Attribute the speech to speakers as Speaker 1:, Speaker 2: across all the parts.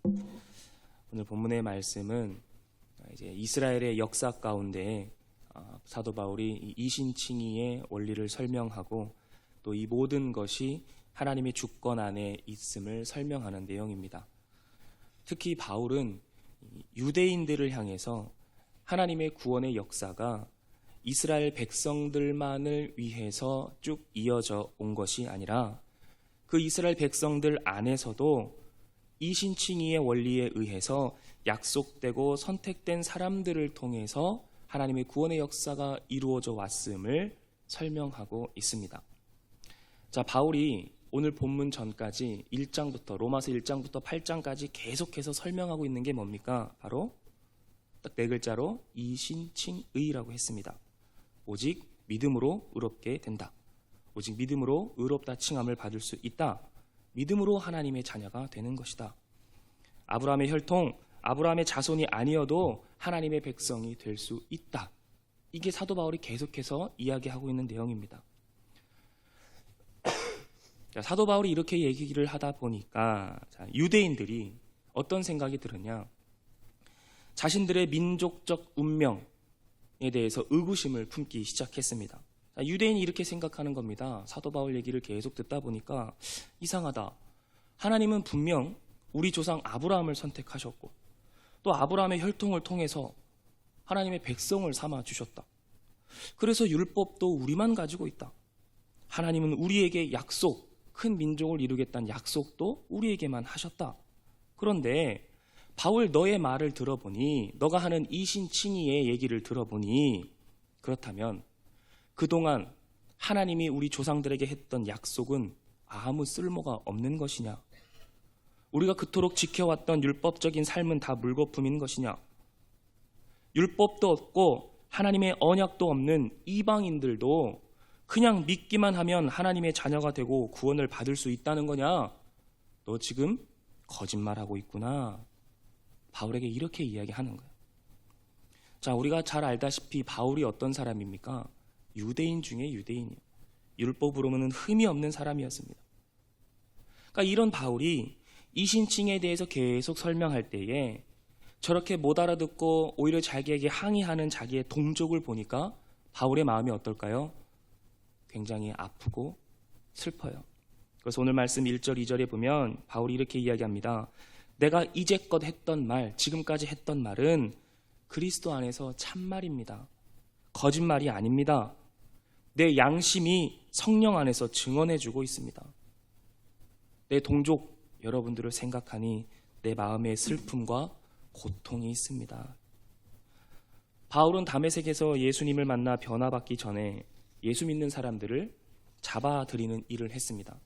Speaker 1: 오늘 본문의 말씀은 이제 이스라엘의 역사 가운데 사도 바울이 이신칭의의 원리를 설명하고 또 이 모든 것이 하나님의 주권 안에 있음을 설명하는 내용입니다. 특히 바울은 유대인들을 향해서 하나님의 구원의 역사가 이스라엘 백성들만을 위해서 쭉 이어져 온 것이 아니라 그 이스라엘 백성들 안에서도 이신칭의의 원리에 의해서 약속되고 선택된 사람들을 통해서 하나님의 구원의 역사가 이루어져 왔음을 설명하고 있습니다. 자, 바울이 오늘 본문 전까지 1장부터 로마서 1장부터 8장까지 계속해서 설명하고 있는 게 뭡니까? 바로 딱 네 글자로 이신칭의라고 했습니다. 오직 믿음으로 의롭게 된다. 오직 믿음으로 의롭다 칭함을 받을 수 있다. 믿음으로 하나님의 자녀가 되는 것이다. 아브라함의 혈통, 아브라함의 자손이 아니어도 하나님의 백성이 될 수 있다. 이게 사도 바울이 계속해서 이야기하고 있는 내용입니다. 사도 바울이 이렇게 얘기를 하다 보니까 유대인들이 어떤 생각이 들었냐? 자신들의 민족적 운명에 대해서 의구심을 품기 시작했습니다. 유대인이 이렇게 생각하는 겁니다. 사도 바울 얘기를 계속 듣다 보니까 이상하다. 하나님은 분명 우리 조상 아브라함을 선택하셨고 또 아브라함의 혈통을 통해서 하나님의 백성을 삼아 주셨다. 그래서 율법도 우리만 가지고 있다. 하나님은 우리에게 약속, 큰 민족을 이루겠다는 약속도 우리에게만 하셨다. 그런데 바울 너의 말을 들어보니, 너가 하는 이신칭의의 얘기를 들어보니, 그렇다면 그동안 하나님이 우리 조상들에게 했던 약속은 아무 쓸모가 없는 것이냐? 우리가 그토록 지켜왔던 율법적인 삶은 다 물거품인 것이냐? 율법도 없고 하나님의 언약도 없는 이방인들도 그냥 믿기만 하면 하나님의 자녀가 되고 구원을 받을 수 있다는 거냐? 너 지금 거짓말하고 있구나. 바울에게 이렇게 이야기하는 거예요. 자, 우리가 잘 알다시피 바울이 어떤 사람입니까? 유대인 중에 유대인이에요. 율법으로는 흠이 없는 사람이었습니다. 그러니까 이런 바울이 이신칭에 대해서 계속 설명할 때에 저렇게 못 알아듣고 오히려 자기에게 항의하는 자기의 동족을 보니까 바울의 마음이 어떨까요? 굉장히 아프고 슬퍼요. 그래서 오늘 말씀 1절, 2절에 보면 바울이 이렇게 이야기합니다. 내가 이제껏 했던 말, 지금까지 했던 말은 그리스도 안에서 참말입니다. 거짓말이 아닙니다. 내 양심이 성령 안에서 증언해주고 있습니다. 내 동족 여러분들을 생각하니 내 마음에 슬픔과 고통이 있습니다. 바울은 다메섹에서 예수님을 만나 변화받기 전에 예수 믿는 사람들을 잡아들이는 일을 했습니다.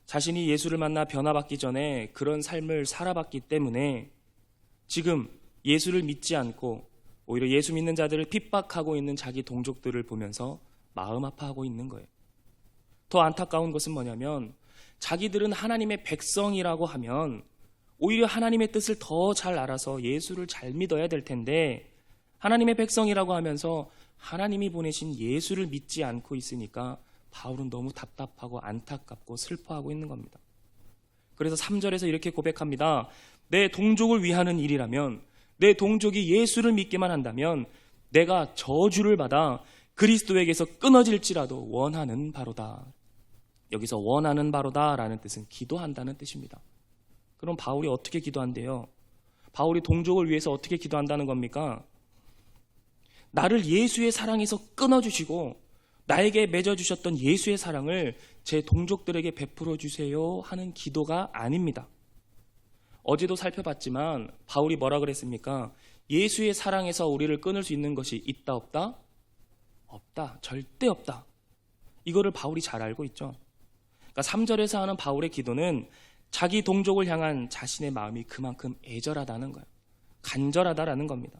Speaker 1: 자신이 예수를 만나 변화받기 전에 그런 삶을 살아봤기 때문에 지금 예수를 믿지 않고 오히려 예수 믿는 자들을 핍박하고 있는 자기 동족들을 보면서 마음 아파하고 있는 거예요. 더 안타까운 것은 뭐냐면 자기들은 하나님의 백성이라고 하면 오히려 하나님의 뜻을 더 잘 알아서 예수를 잘 믿어야 될 텐데 하나님의 백성이라고 하면서 하나님이 보내신 예수를 믿지 않고 있으니까 바울은 너무 답답하고 안타깝고 슬퍼하고 있는 겁니다. 그래서 3절에서 이렇게 고백합니다. 내 동족을 위하는 일이라면, 내 동족이 예수를 믿기만 한다면 내가 저주를 받아 그리스도에게서 끊어질지라도 원하는 바로다. 여기서 원하는 바로다 라는 뜻은 기도한다는 뜻입니다. 그럼 바울이 어떻게 기도한대요? 바울이 동족을 위해서 어떻게 기도한다는 겁니까? 나를 예수의 사랑에서 끊어주시고 나에게 맺어주셨던 예수의 사랑을 제 동족들에게 베풀어 주세요 하는 기도가 아닙니다. 어제도 살펴봤지만 바울이 뭐라 그랬습니까? 예수의 사랑에서 우리를 끊을 수 있는 것이 있다 없다? 없다. 절대 없다. 이거를 바울이 잘 알고 있죠. 그러니까 3절에서 하는 바울의 기도는 자기 동족을 향한 자신의 마음이 그만큼 애절하다는 거예요. 간절하다라는 겁니다.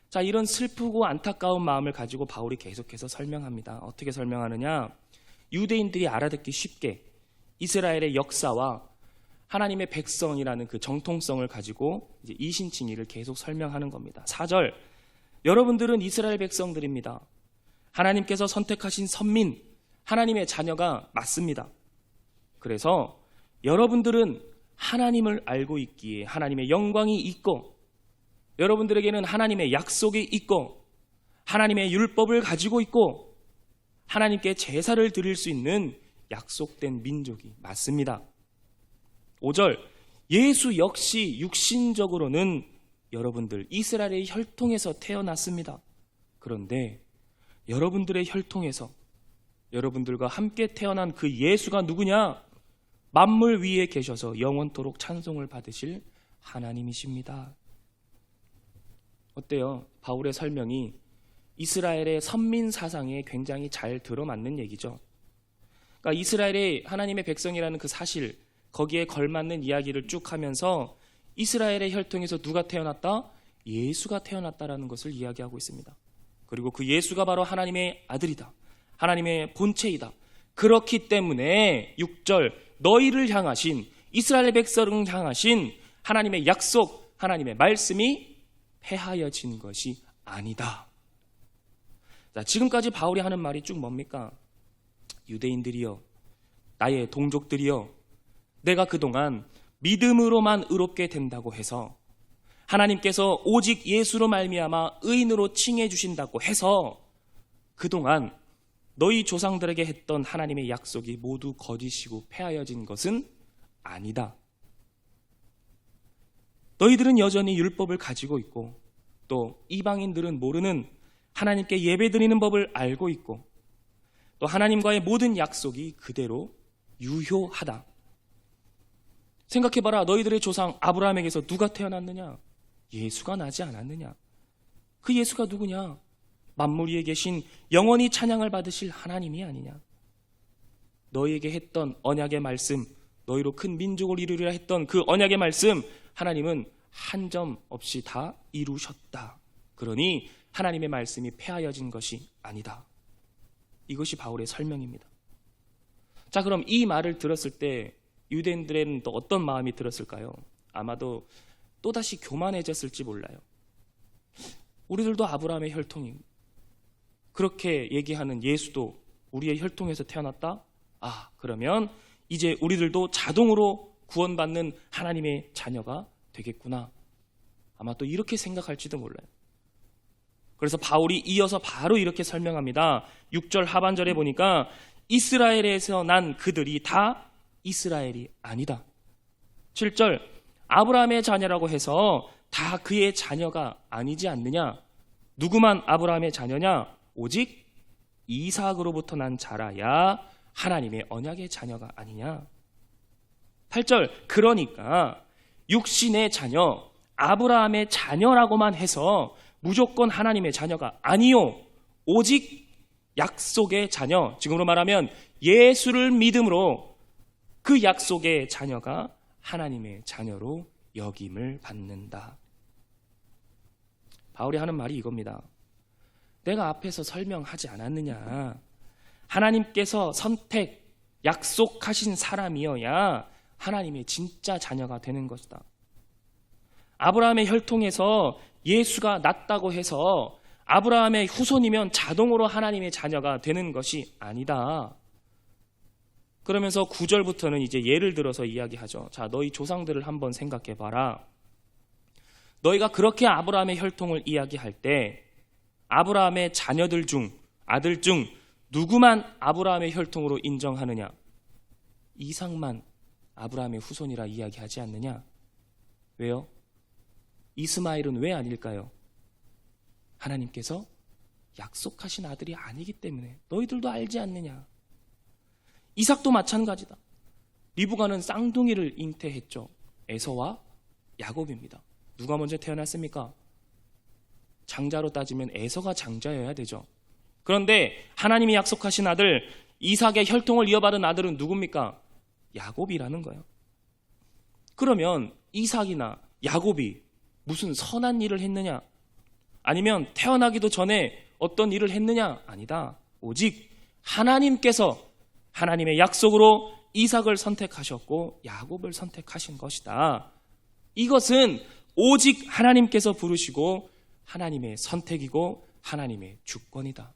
Speaker 1: 자, 이런 슬프고 안타까운 마음을 가지고 바울이 계속해서 설명합니다. 어떻게 설명하느냐? 유대인들이 알아듣기 쉽게 이스라엘의 역사와 하나님의 백성이라는 그 정통성을 가지고 이제 이신칭의를 계속 설명하는 겁니다. 4절, 여러분들은 이스라엘 백성들입니다. 하나님께서 선택하신 선민, 하나님의 자녀가 맞습니다. 그래서 여러분들은 하나님을 알고 있기에 하나님의 영광이 있고, 여러분들에게는 하나님의 약속이 있고, 하나님의 율법을 가지고 있고, 하나님께 제사를 드릴 수 있는 약속된 민족이 맞습니다. 5절, 예수 역시 육신적으로는 여러분들 이스라엘의 혈통에서 태어났습니다. 그런데 여러분들의 혈통에서 여러분들과 함께 태어난 그 예수가 누구냐? 만물 위에 계셔서 영원토록 찬송을 받으실 하나님이십니다. 어때요? 바울의 설명이 이스라엘의 선민 사상에 굉장히 잘 들어맞는 얘기죠. 그러니까 이스라엘의 하나님의 백성이라는 그 사실, 거기에 걸맞는 이야기를 쭉 하면서 이스라엘의 혈통에서 누가 태어났다? 예수가 태어났다라는 것을 이야기하고 있습니다. 그리고 그 예수가 바로 하나님의 아들이다, 하나님의 본체이다. 그렇기 때문에 6절, 너희를 향하신, 이스라엘 백성을 향하신 하나님의 약속, 하나님의 말씀이 폐하여진 것이 아니다. 자, 지금까지 바울이 하는 말이 쭉 뭡니까? 유대인들이여, 나의 동족들이여, 내가 그동안 믿음으로만 의롭게 된다고 해서, 하나님께서 오직 예수로 말미암아 의인으로 칭해 주신다고 해서 그동안 너희 조상들에게 했던 하나님의 약속이 모두 거짓이고 폐하여진 것은 아니다. 너희들은 여전히 율법을 가지고 있고, 또 이방인들은 모르는 하나님께 예배드리는 법을 알고 있고, 또 하나님과의 모든 약속이 그대로 유효하다. 생각해봐라. 너희들의 조상 아브라함에게서 누가 태어났느냐? 예수가 나지 않았느냐? 그 예수가 누구냐? 만물 위에 계신 영원히 찬양을 받으실 하나님이 아니냐? 너희에게 했던 언약의 말씀, 너희로 큰 민족을 이루리라 했던 그 언약의 말씀, 하나님은 한 점 없이 다 이루셨다. 그러니 하나님의 말씀이 폐하여진 것이 아니다. 이것이 바울의 설명입니다. 자, 그럼 이 말을 들었을 때 유대인들에는 또 어떤 마음이 들었을까요? 아마도 또다시 교만해졌을지 몰라요. 우리들도 아브라함의 혈통이, 그렇게 얘기하는 예수도 우리의 혈통에서 태어났다? 아, 그러면 이제 우리들도 자동으로 구원받는 하나님의 자녀가 되겠구나. 아마 또 이렇게 생각할지도 몰라요. 그래서 바울이 이어서 바로 이렇게 설명합니다. 6절 하반절에 보니까 이스라엘에서 난 그들이 다 이스라엘이 아니다. 7절, 아브라함의 자녀라고 해서 다 그의 자녀가 아니지 않느냐? 누구만 아브라함의 자녀냐? 오직 이삭으로부터 난 자라야 하나님의 언약의 자녀가 아니냐? 8절, 그러니까 육신의 자녀, 아브라함의 자녀라고만 해서 무조건 하나님의 자녀가 아니요, 오직 약속의 자녀, 지금으로 말하면 예수를 믿음으로 그 약속의 자녀가 하나님의 자녀로 여김을 받는다. 바울이 하는 말이 이겁니다. 내가 앞에서 설명하지 않았느냐? 하나님께서 선택, 약속하신 사람이어야 하나님의 진짜 자녀가 되는 것이다. 아브라함의 혈통에서 예수가 났다고 해서 아브라함의 후손이면 자동으로 하나님의 자녀가 되는 것이 아니다. 그러면서 9절부터는 이제 예를 들어서 이야기하죠. 자, 너희 조상들을 한번 생각해봐라. 너희가 그렇게 아브라함의 혈통을 이야기할 때 아브라함의 자녀들 중, 아들 중 누구만 아브라함의 혈통으로 인정하느냐? 이삭만 아브라함의 후손이라 이야기하지 않느냐? 왜요? 이스마엘은 왜 아닐까요? 하나님께서 약속하신 아들이 아니기 때문에. 너희들도 알지 않느냐? 이삭도 마찬가지다. 리브가는 쌍둥이를 잉태했죠. 에서와 야곱입니다. 누가 먼저 태어났습니까? 장자로 따지면 에서가 장자여야 되죠. 그런데 하나님이 약속하신 아들 이삭의 혈통을 이어받은 아들은 누굽니까? 야곱이라는 거예요. 그러면 이삭이나 야곱이 무슨 선한 일을 했느냐? 아니면 태어나기도 전에 어떤 일을 했느냐? 아니다. 오직 하나님께서 하나님의 약속으로 이삭을 선택하셨고 야곱을 선택하신 것이다. 이것은 오직 하나님께서 부르시고 하나님의 선택이고 하나님의 주권이다.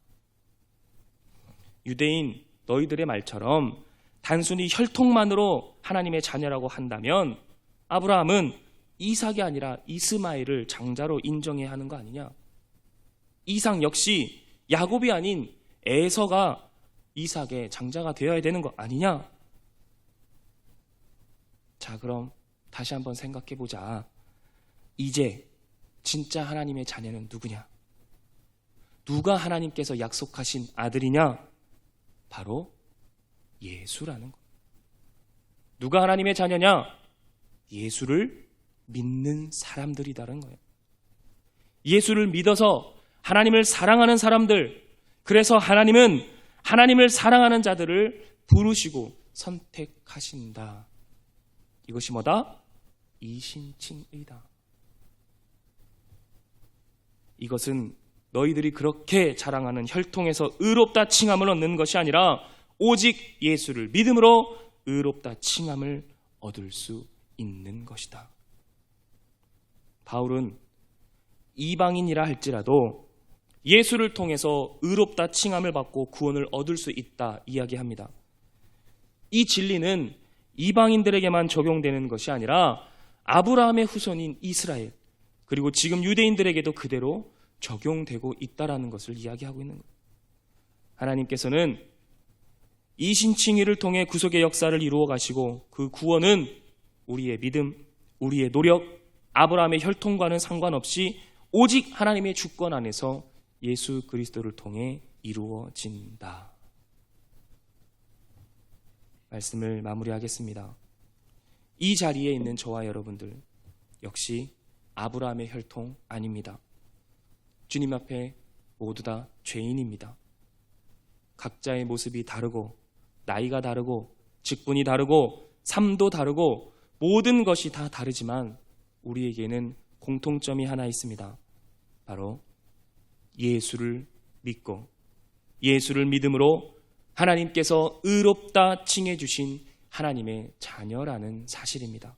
Speaker 1: 유대인 너희들의 말처럼 단순히 혈통만으로 하나님의 자녀라고 한다면 아브라함은 이삭이 아니라 이스마엘을 장자로 인정해야 하는 거 아니냐? 이삭 역시 야곱이 아닌 에서가 이삭의 장자가 되어야 되는 거 아니냐? 자, 그럼 다시 한번 생각해 보자. 이제 진짜 하나님의 자녀는 누구냐? 누가 하나님께서 약속하신 아들이냐? 바로 예수라는 거. 누가 하나님의 자녀냐? 예수를 믿는 사람들이다라는 거예요. 예수를 믿어서 하나님을 사랑하는 사람들, 그래서 하나님은 하나님을 사랑하는 자들을 부르시고 선택하신다. 이것이 뭐다? 이신칭의다. 이것은 너희들이 그렇게 자랑하는 혈통에서 의롭다 칭함을 얻는 것이 아니라 오직 예수를 믿음으로 의롭다 칭함을 얻을 수 있는 것이다. 바울은 이방인이라 할지라도 예수를 통해서 의롭다 칭함을 받고 구원을 얻을 수 있다 이야기합니다. 이 진리는 이방인들에게만 적용되는 것이 아니라 아브라함의 후손인 이스라엘, 그리고 지금 유대인들에게도 그대로 적용되고 있다라는 것을 이야기하고 있는 거예요. 하나님께서는 이신칭의를 통해 구속의 역사를 이루어 가시고 그 구원은 우리의 믿음, 우리의 노력, 아브라함의 혈통과는 상관없이 오직 하나님의 주권 안에서 예수 그리스도를 통해 이루어진다. 말씀을 마무리하겠습니다. 이 자리에 있는 저와 여러분들 역시 아브라함의 혈통 아닙니다. 주님 앞에 모두 다 죄인입니다. 각자의 모습이 다르고 나이가 다르고 직분이 다르고 삶도 다르고 모든 것이 다 다르지만 우리에게는 공통점이 하나 있습니다. 바로 예수를 믿고 예수를 믿음으로 하나님께서 의롭다 칭해 주신 하나님의 자녀라는 사실입니다.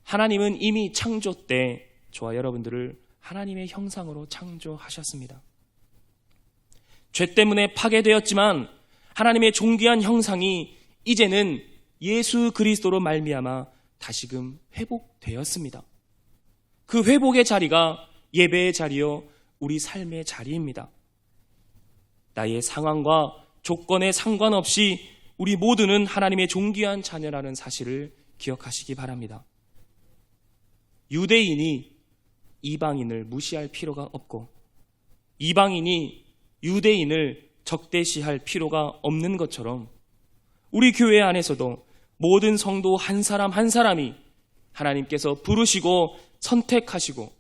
Speaker 1: 하나님은 이미 창조 때 저와 여러분들을 하나님의 형상으로 창조하셨습니다. 죄 때문에 파괴되었지만 하나님의 존귀한 형상이 이제는 예수 그리스도로 말미암아 다시금 회복되었습니다. 그 회복의 자리가 예배의 자리요 우리 삶의 자리입니다. 나의 상황과 조건에 상관없이 우리 모두는 하나님의 존귀한 자녀라는 사실을 기억하시기 바랍니다. 유대인이 이방인을 무시할 필요가 없고 이방인이 유대인을 적대시할 필요가 없는 것처럼 우리 교회 안에서도 모든 성도 한 사람 한 사람이 하나님께서 부르시고 선택하시고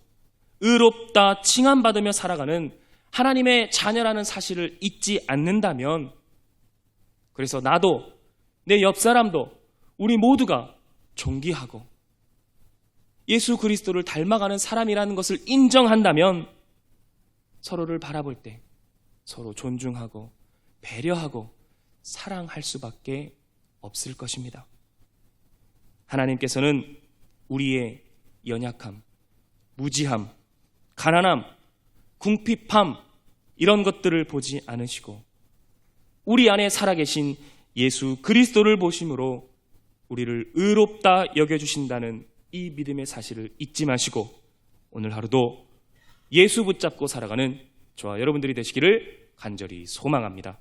Speaker 1: 의롭다 칭함받으며 살아가는 하나님의 자녀라는 사실을 잊지 않는다면, 그래서 나도 내 옆 사람도 우리 모두가 존귀하고 예수 그리스도를 닮아가는 사람이라는 것을 인정한다면 서로를 바라볼 때 서로 존중하고 배려하고 사랑할 수밖에 없을 것입니다. 하나님께서는 우리의 연약함, 무지함, 가난함, 궁핍함 이런 것들을 보지 않으시고 우리 안에 살아계신 예수 그리스도를 보심으로 우리를 의롭다 여겨주신다는 이 믿음의 사실을 잊지 마시고 오늘 하루도 예수 붙잡고 살아가는 저와 여러분들이 되시기를 간절히 소망합니다.